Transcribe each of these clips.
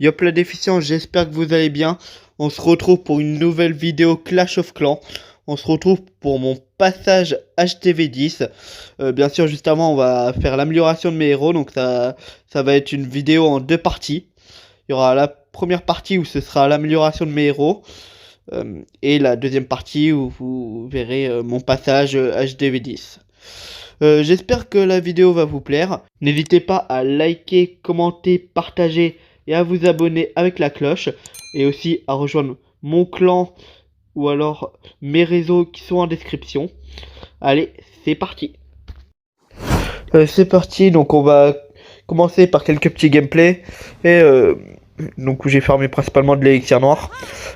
Yop la déficience, j'espère que vous allez bien. On se retrouve pour une nouvelle vidéo Clash of Clans. On se retrouve pour mon passage HTV10. Bien sûr, juste avant, on va faire l'amélioration de mes héros. Donc ça va être une vidéo en deux parties. Il y aura la première partie où ce sera l'amélioration de mes héros. Et la deuxième partie où vous verrez mon passage HTV10. J'espère que la vidéo va vous plaire. N'hésitez pas à liker, commenter, partager et à vous abonner avec la cloche. Et aussi à rejoindre mon clan ou alors mes réseaux qui sont en description. Allez, c'est parti. Donc on va commencer par quelques petits gameplays. Et donc j'ai farmé principalement de l'élixir noir.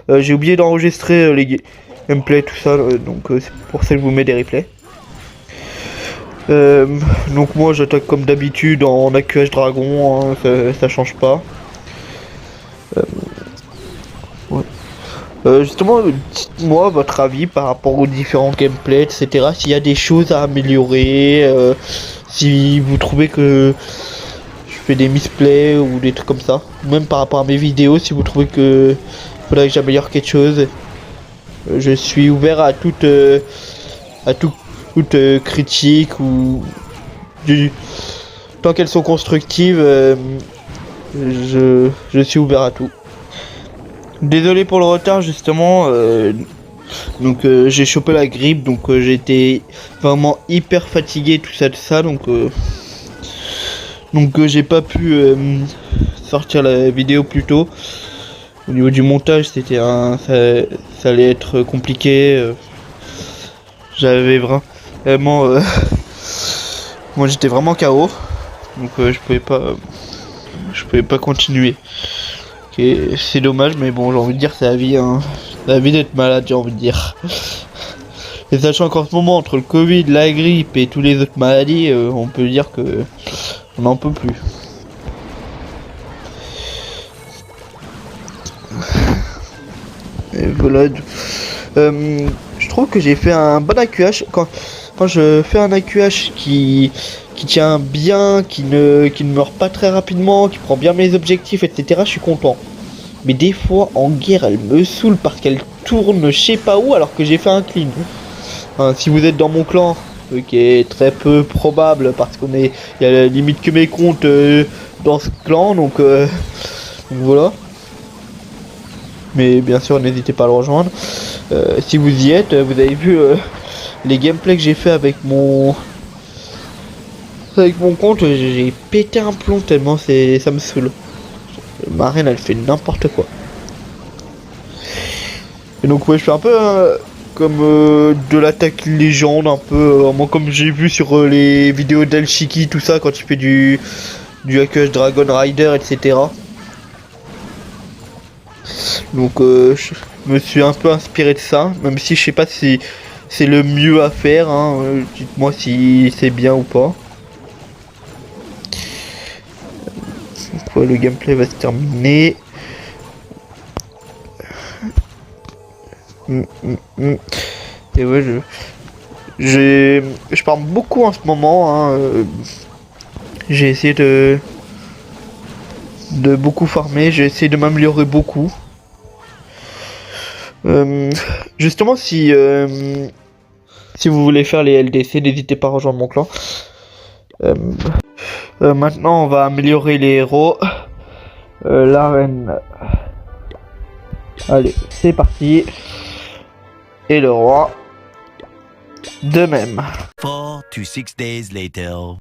J'ai oublié d'enregistrer les gameplays, tout ça. Donc c'est pour ça que je vous mets des replays. Donc moi j'attaque comme d'habitude en AQH dragon, hein, ça change pas. Ouais. Justement, dites-moi votre avis par rapport aux différents gameplays, etc. S'il y a des choses à améliorer, si vous trouvez que je fais des misplays ou des trucs comme ça. Même par rapport à mes vidéos, si vous trouvez que faudrait que j'améliore quelque chose. Je suis ouvert à toute critique ou tant qu'elles sont constructives, je suis ouvert à tout. Désolé pour le retard justement, donc j'ai chopé la grippe, donc j'ai été vraiment hyper fatigué, tout ça, donc j'ai pas pu sortir la vidéo plus tôt. Au niveau du montage, c'était ça allait être compliqué. J'avais vraiment moi j'étais vraiment KO, donc je pouvais pas continuer. Okay, c'est dommage, mais bon, j'ai envie de dire, c'est la vie, hein. C'est la vie d'être malade, j'ai envie de dire. Et sachant qu'en ce moment, entre le Covid, la grippe et toutes les autres maladies, on peut dire que on n'en peut plus. Et voilà. Je trouve que j'ai fait un bon AQH. Quand je fais un AQH qui tient bien, qui ne meurt pas très rapidement, qui prend bien mes objectifs, etc., je suis content. Mais des fois en guerre elle me saoule parce qu'elle tourne je sais pas où alors que j'ai fait un clean. Hein, si vous êtes dans mon clan, qui est très peu probable parce il y a la limite que mes comptes dans ce clan, donc voilà. Mais bien sûr n'hésitez pas à le rejoindre. Si vous y êtes, vous avez vu les gameplays que j'ai fait avec mon compte, j'ai pété un plomb tellement ça me saoule. Ma reine elle fait n'importe quoi. Et donc ouais, je fais un peu comme de l'attaque légende, un peu moi comme j'ai vu sur les vidéos d'Elshiki, tout ça, quand il fait du AQH Dragon Rider, etc. Donc je me suis un peu inspiré de ça, même si je sais pas si c'est le mieux à faire, hein. Dites-moi si c'est bien ou pas. Donc ouais, le gameplay va se terminer. Et ouais, je parle beaucoup en ce moment, hein. J'ai essayé de beaucoup farmer, j'ai essayé de m'améliorer beaucoup. Justement, si vous voulez faire les LDC, n'hésitez pas à rejoindre mon clan. Maintenant, on va améliorer les héros. L'arène. Allez, c'est parti. Et le roi. De même. 4 to 6 days later.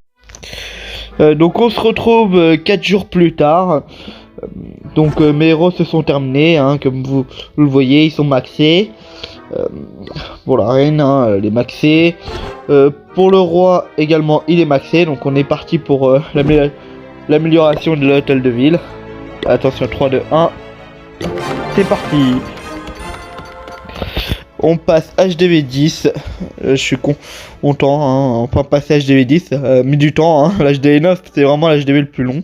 Donc on se retrouve 4 jours plus tard. Donc mes héros se sont terminés, hein, comme vous le voyez, ils sont maxés. Pour la reine, hein, les maxés. Pour le roi également, il est maxé. Donc on est parti pour l'amélioration de l'hôtel de ville. Attention, 3, 2, 1. C'est parti. On passe HDV10. Je suis content, hein, enfin passer HDV10. Mis du temps, hein. L'HDV9 c'est vraiment l'HDV le plus long.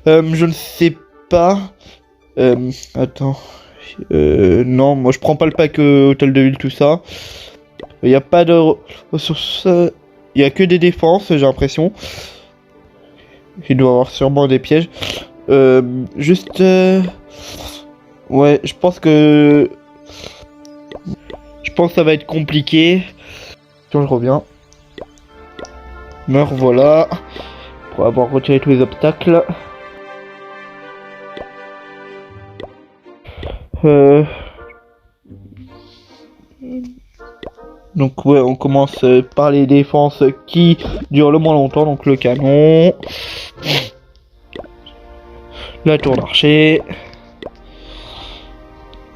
Je ne sais pas. Attends. Non, moi je prends pas le pack hôtel de ville, tout ça. Il n'y a pas de ressources. Il y a que des défenses, j'ai l'impression. Il doit y avoir sûrement des pièges. Juste... Ouais, je pense que ça va être compliqué. Tiens, je reviens. Meurs, voilà. Pour avoir retiré tous les obstacles. Donc ouais, on commence par les défenses qui durent le moins longtemps. Donc le canon. La tour d'archer.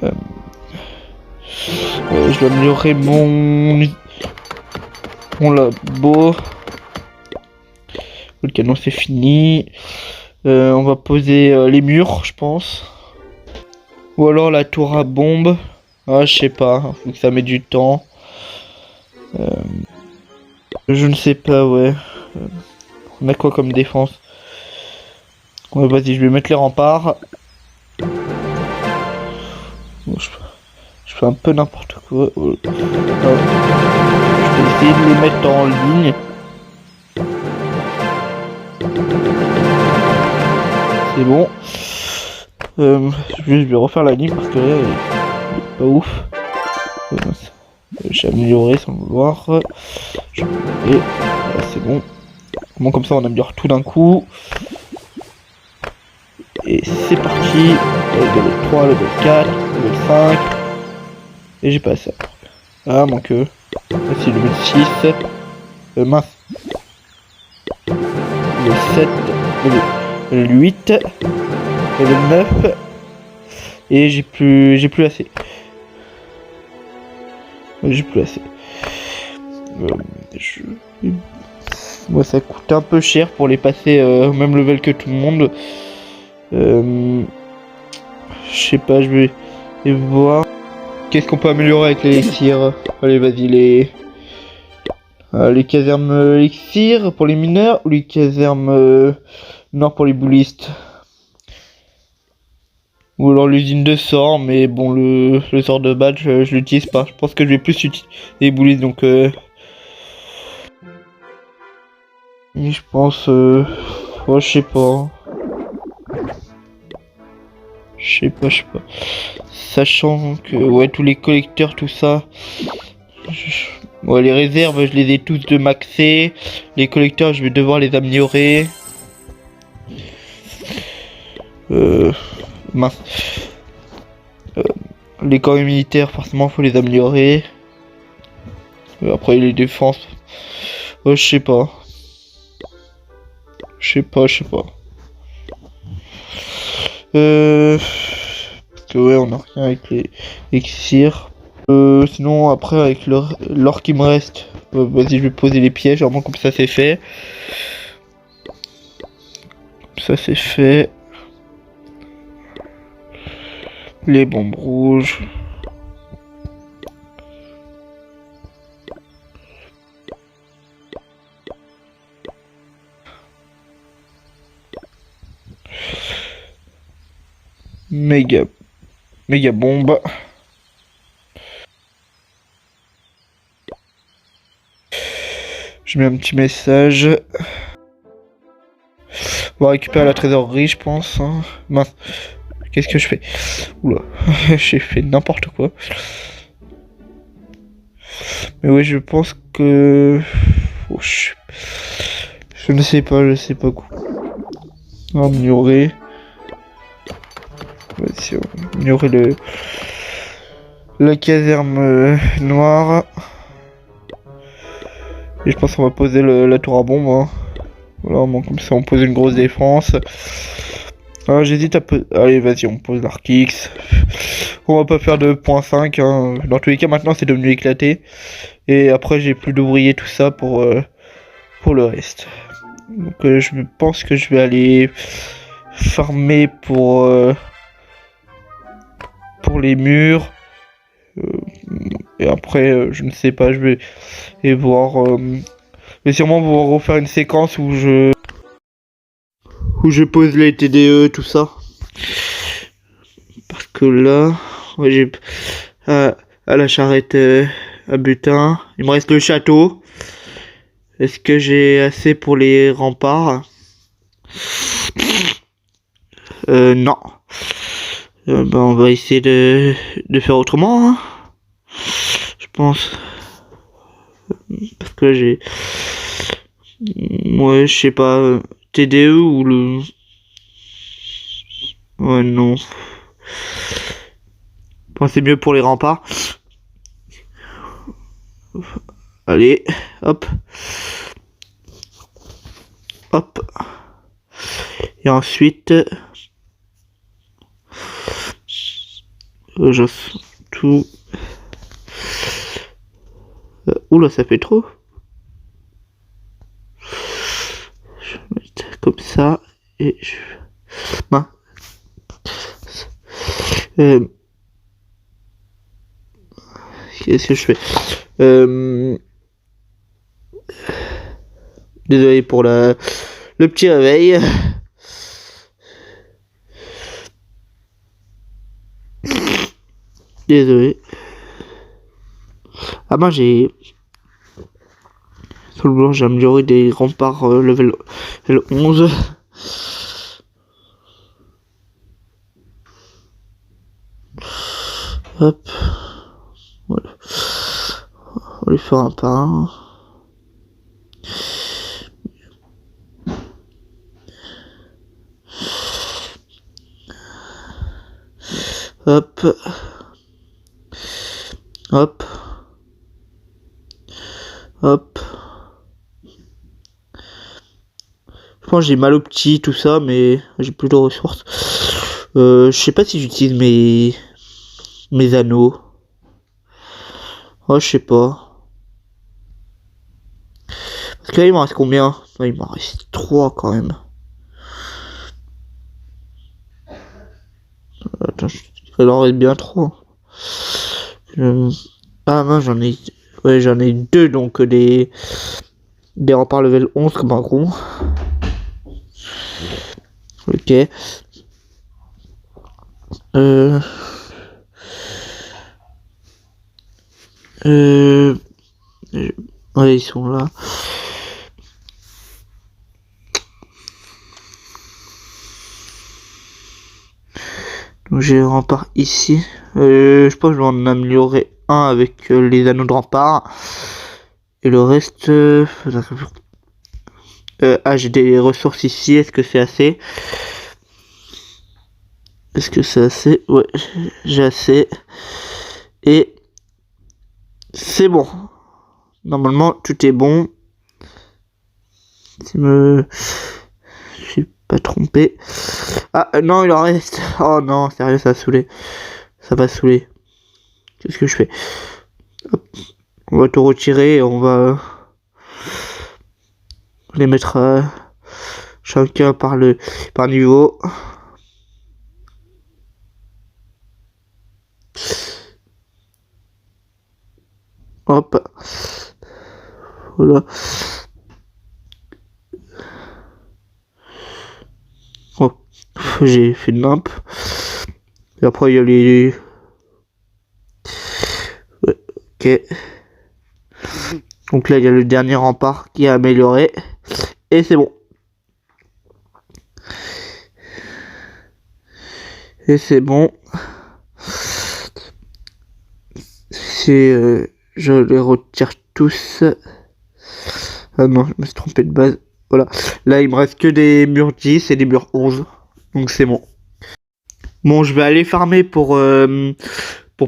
Je dois améliorer mon labo. Le canon c'est fini. On va poser les murs, je pense. Ou alors la tour à bombe. Ah, je sais pas, faut que ça met du temps. Je ne sais pas, ouais. On a quoi comme défense? Ouais, vas-y, je vais mettre les remparts. Bon, je fais un peu n'importe quoi. Je vais essayer de les mettre en ligne. C'est bon. Je vais refaire la ligne parce que là, elle est pas ouf. J'ai amélioré sans le vouloir. Et voilà, c'est bon. Bon, comme ça, on améliore tout d'un coup. Et c'est parti. Level 3, level 4, level 5. Et j'ai pas ça. Ah, manque. Voici level 6. Mince. Le 7. Le 8. Le 9. Et j'ai plus assez. J'ai plus assez. Moi, ça coûte un peu cher pour les passer au même level que tout le monde. Je sais pas, je vais voir. Qu'est-ce qu'on peut améliorer avec l'élixir? Allez, vas-y, les casernes élixir pour les mineurs ou les casernes nord pour les boulistes? Ou alors l'usine de sort, mais bon, le sort de badge, je l'utilise pas. Je pense que je vais plus utiliser les boulistes, donc... Et je pense... Oh, je sais pas. Je sais pas. Sachant que, ouais, tous les collecteurs, tout ça... Ouais, les réserves, je les ai tous de maxer. Les collecteurs, je vais devoir les améliorer. Mince. Les corps militaires, forcément, faut les améliorer. Après, les défenses... je sais pas. Parce que ouais, on a rien avec les élixirs. Sinon, après, avec l'or qui me reste, vas-y, je vais poser les pièges, vraiment comme ça c'est fait. Les bombes rouges. Méga bombe. Je mets un petit message. On va récupérer la trésorerie, je pense. Hein. Mince. Qu'est-ce que je fais? Oula. J'ai fait n'importe quoi. Mais oui, je pense que... Oh, je ne sais pas, quoi. Améliorer. Vas-y, on va améliorer la caserne noire. Et je pense qu'on va poser la tour à bombe. Hein. Voilà, bon, comme ça on pose une grosse défense. Ah, j'hésite à poser... Allez, vas-y, on pose l'arc X. On va pas faire de 0.5. Hein. Dans tous les cas, maintenant c'est devenu éclaté. Et après, j'ai plus d'ouvriers, tout ça pour le reste. Donc, je pense que je vais aller farmer pour les murs. Et après, je ne sais pas, je vais voir. Je vais sûrement vous refaire une séquence où je pose les TDE, tout ça. Parce que là, ouais, j'ai à la charrette à butin. Il me reste le château. Est-ce que j'ai assez pour les remparts? Non. Ben, on va essayer de faire autrement, hein. Je pense. Parce que là, j'ai... Ouais, je sais pas. TDE ou le... Ouais, non. Je pense que c'est mieux pour les remparts. Allez, hop. Hop. Et ensuite... je tout... oula, ça fait trop. Je vais mettre comme ça. Et je... Ben. Qu'est-ce que je fais? Désolé pour le petit réveil. Désolé. Ah ben j'ai... Sur le blanc j'ai amélioré des remparts level 11. Hop. Voilà. On va lui faire un par un. Hop. Hop. Hop. Je pense que j'ai mal au petit, tout ça, mais j'ai plus de ressources. Je sais pas si j'utilise mes anneaux. Oh, je sais pas. Parce que là, il m'en reste combien? Ouais, il m'en reste 3 quand même. Attends, il en reste bien 3. Ah non, j'en ai... Ouais, j'en ai 2, donc des remparts level 11 comme un con. Ok. Ouais, ils sont là. Donc j'ai un rempart ici. Je pense que je vais en améliorer un avec les anneaux de rempart. Et le reste... j'ai des ressources ici. Est-ce que c'est assez? Est-ce que c'est assez? Ouais, j'ai assez. Et c'est bon. Normalement, tout est bon. Si je suis pas trompé. Ah non, il en reste. Oh non, sérieux, ça va saouler. Ça va saouler. Qu'est-ce que je fais? Hop. On va tout retirer et on va les mettre chacun par niveau. Hop. Voilà. Oh. J'ai fait de nimp. Et après il y a les... Ouais, ok. Donc là il y a le dernier rempart qui est amélioré. Et c'est bon. Et c'est bon. C'est... je les retire tous. Ah non, je me suis trompé de base. Voilà. Là, il me reste que des murs 10 et des murs 11. Donc c'est bon. Bon, je vais aller farmer pour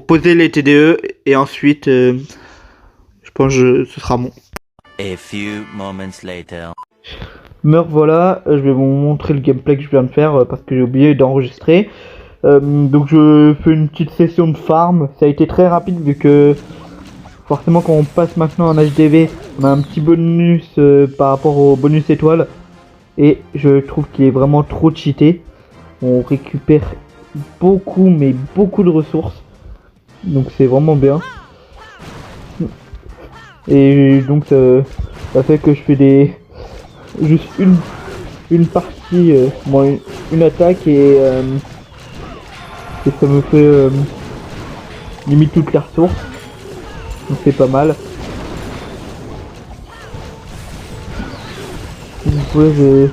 poser les TDE. Et ensuite, je pense que ce sera bon. A few moments later. Me revoilà. Je vais vous montrer le gameplay que je viens de faire parce que j'ai oublié d'enregistrer. Donc je fais une petite session de farm. Ça a été très rapide vu que... Forcément quand on passe maintenant en HDV, on a un petit bonus par rapport au bonus étoile. Et je trouve qu'il est vraiment trop cheaté. On récupère beaucoup mais beaucoup de ressources. Donc c'est vraiment bien. Et donc ça fait que je fais juste une partie, bon, une attaque et ça me fait limite toutes les ressources. Donc c'est pas mal. Donc ouais,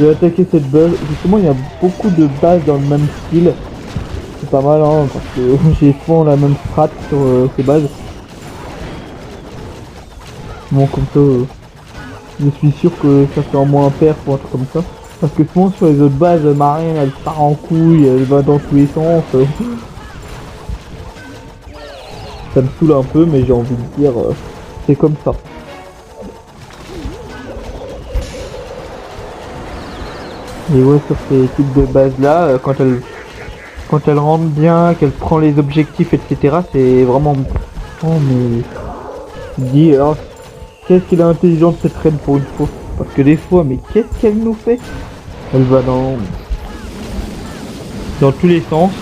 Je vais attaquer cette base. Justement, il y a beaucoup de bases dans le même style. C'est pas mal, hein, parce que j'ai souvent la même strat sur ces bases. Bon, comme ça, je suis sûr que ça fait en moins un pair ou un truc comme ça. Parce que souvent sur les autres bases, ma reine elle part en couille, elle va dans tous les sens. Ça me saoule un peu, mais j'ai envie de dire, c'est comme ça. Et ouais, sur ces types de bases là, quand elle rentre bien, qu'elle prend les objectifs, etc., c'est vraiment... Oh mais... Je dis, alors, qu'est-ce qu'il est intelligent cette reine pour une fois. Parce que des fois, mais qu'est-ce qu'elle nous fait? Elle va dans tous les sens.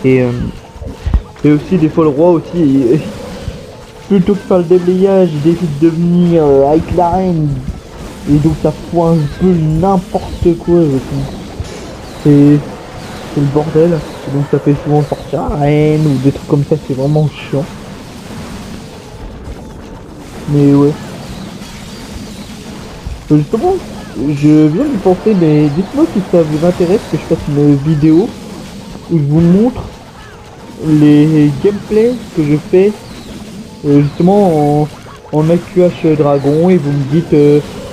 Et aussi des fois le roi aussi, plutôt que faire le déblayage, il décide de venir avec la reine. Et donc ça fout un peu n'importe quoi. C'est le bordel. Et donc ça fait souvent sortir la reine ou des trucs comme ça, c'est vraiment chiant. Mais ouais. Justement, je viens d'y penser, mais dites-moi si ça vous intéresse que je fasse une vidéo où je vous montre les gameplays que je fais justement en AQH dragon, et vous me dites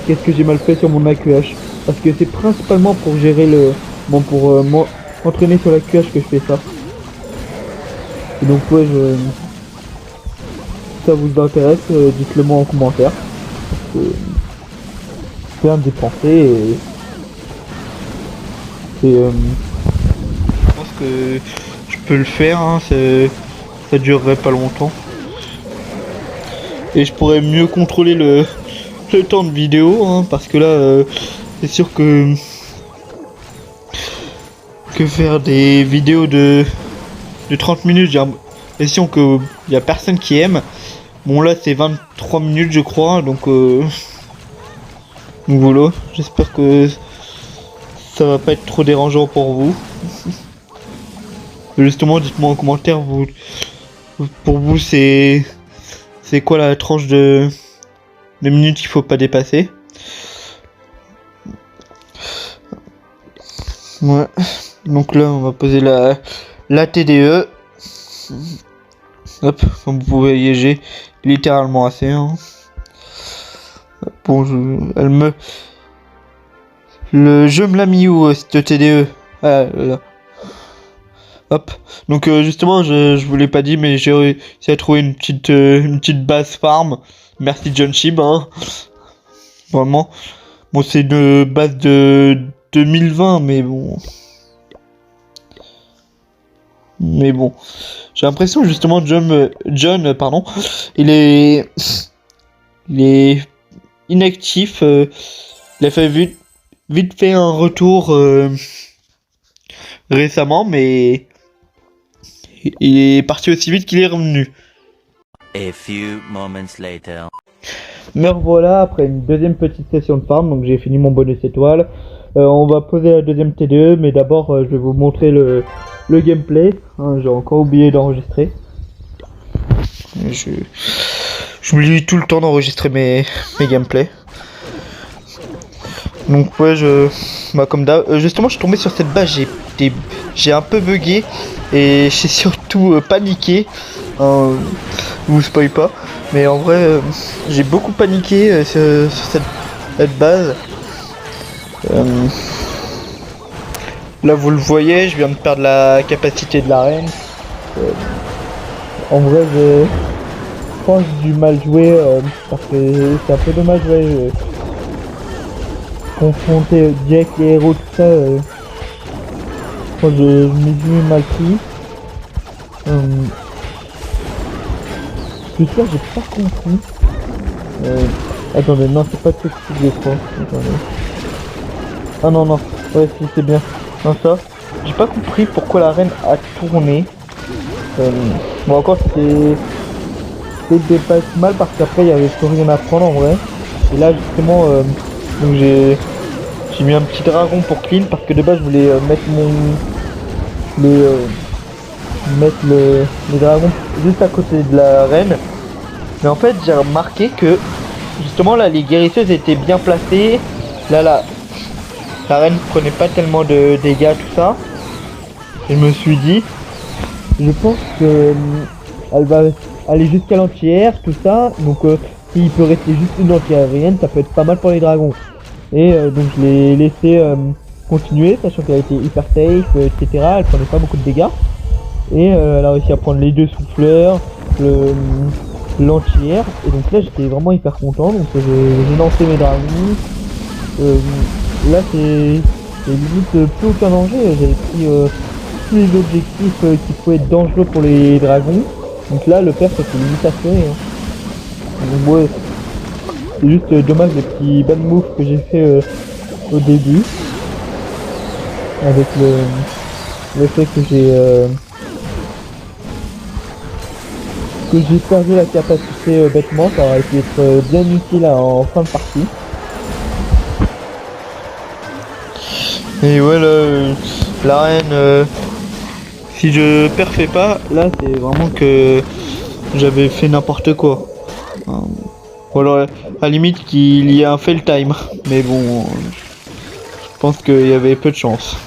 qu'est-ce que j'ai mal fait sur mon AQH, parce que c'est principalement pour gérer le... Bon, pour m'entraîner sur l'AQH que je fais ça. Et donc ouais, si ça vous intéresse, dites-le moi en commentaire. Parce que c'est bien de dépenser et je pense que je peux le faire, hein, ça durerait pas longtemps. Et je pourrais mieux contrôler le temps de vidéo, hein, parce que là, c'est sûr que faire des vidéos de 30 minutes, j'ai l'impression que y a personne qui aime. Bon là c'est 23 minutes je crois, donc voilà, j'espère que ça va pas être trop dérangeant pour vous. Justement, dites-moi en commentaire, pour vous c'est quoi la tranche de minutes qu'il faut pas dépasser. Ouais, donc là on va poser la TDE. Hop, comme vous voyez, j'ai littéralement assez. Hein. Bon, le jeu me l'a mis où cette TDE? Ah, là. Hop. Donc justement, je vous l'ai pas dit, mais j'ai réussi à trouver une petite base farm. Merci John Chib, hein. Vraiment. Bon, c'est une base de 2020, mais bon. J'ai l'impression justement John, pardon, il est inactif. Il a fait vite fait un retour récemment, mais il est parti aussi vite qu'il est revenu. A few moments later. Me revoilà après une deuxième petite session de farm, donc j'ai fini mon bonus étoile. On va poser la deuxième TDE, mais d'abord je vais vous montrer le gameplay. Hein, j'ai encore oublié d'enregistrer. J'oublie tout le temps d'enregistrer mes gameplays. Donc ouais, comme d'hab, justement je suis tombé sur cette base, j'ai un peu bugué et j'ai surtout paniqué. Je vous spoil pas, mais en vrai j'ai beaucoup paniqué sur cette base. Là vous le voyez, je viens de perdre la capacité de l'arène. En vrai je pense que j'ai du mal joué parce que c'est un peu dommage, ouais. Confronter Jack, les héros, tout ça, moi je m'y suis mal pris. Tout ça j'ai pas compris. Attendez, non c'est pas tout ce que je crois. Attendez. Ah non, ouais si c'est bien. Non ça, j'ai pas compris pourquoi la reine a tourné. Bon encore c'était pas mal parce qu'après il y avait plus rien à prendre en vrai. Et là justement donc j'ai mis un petit dragon pour clean parce que de base je voulais mettre les dragons juste à côté de la reine. Mais en fait j'ai remarqué que justement là les guérisseuses étaient bien placées. Là la reine prenait pas tellement de dégâts, tout ça. Et je me suis dit, je pense que elle va aller jusqu'à l'anti-air, tout ça. Donc s'il peut rester juste une anti-aérienne, ça peut être pas mal pour les dragons. Et donc je l'ai laissé continuer, sachant qu'elle était hyper safe, etc. Elle prenait pas beaucoup de dégâts. Et elle a réussi à prendre les 2 souffleurs, l'anti-air. Et donc là j'étais vraiment hyper content. Donc j'ai lancé mes dragons. Là c'est limite plus aucun danger. J'avais pris tous les objectifs qui pouvaient être dangereux pour les dragons. Donc là le père c'était limite assuré. Donc ouais, c'est juste dommage les petits bad moves que j'ai fait au début. Avec le fait que j'ai perdu la capacité bêtement, ça aurait pu être bien utile en fin de partie. Et voilà, la reine, si je perfais pas, là c'est vraiment que j'avais fait n'importe quoi. Ou alors à la limite qu'il y ait un fail time, mais bon, je pense qu'il y avait peu de chance.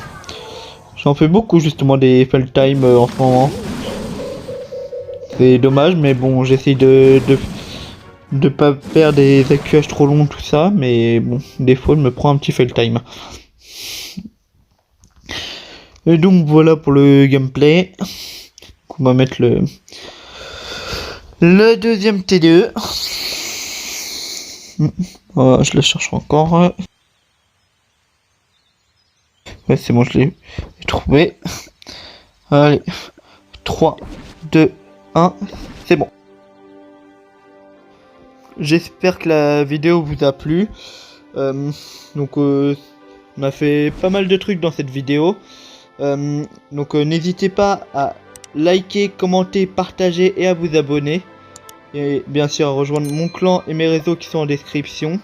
J'en fais beaucoup justement des fail time en ce moment. C'est dommage, mais bon, j'essaie de pas faire des accuages trop longs, tout ça, mais bon, des fois, je me prends un petit fail time. Et donc, voilà pour le gameplay. On va mettre le deuxième T2. Voilà, je le cherche encore. Ouais, c'est bon, je l'ai trouvé. Allez, 3, 2, 1, c'est bon. J'espère que la vidéo vous a plu. Donc on a fait pas mal de trucs dans cette vidéo. Donc n'hésitez pas à liker, commenter, partager et à vous abonner. Et bien sûr à rejoindre mon clan et mes réseaux qui sont en description.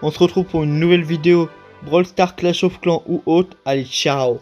On se retrouve pour une nouvelle vidéo Brawl Stars, Clash of Clans ou autre. Allez, ciao!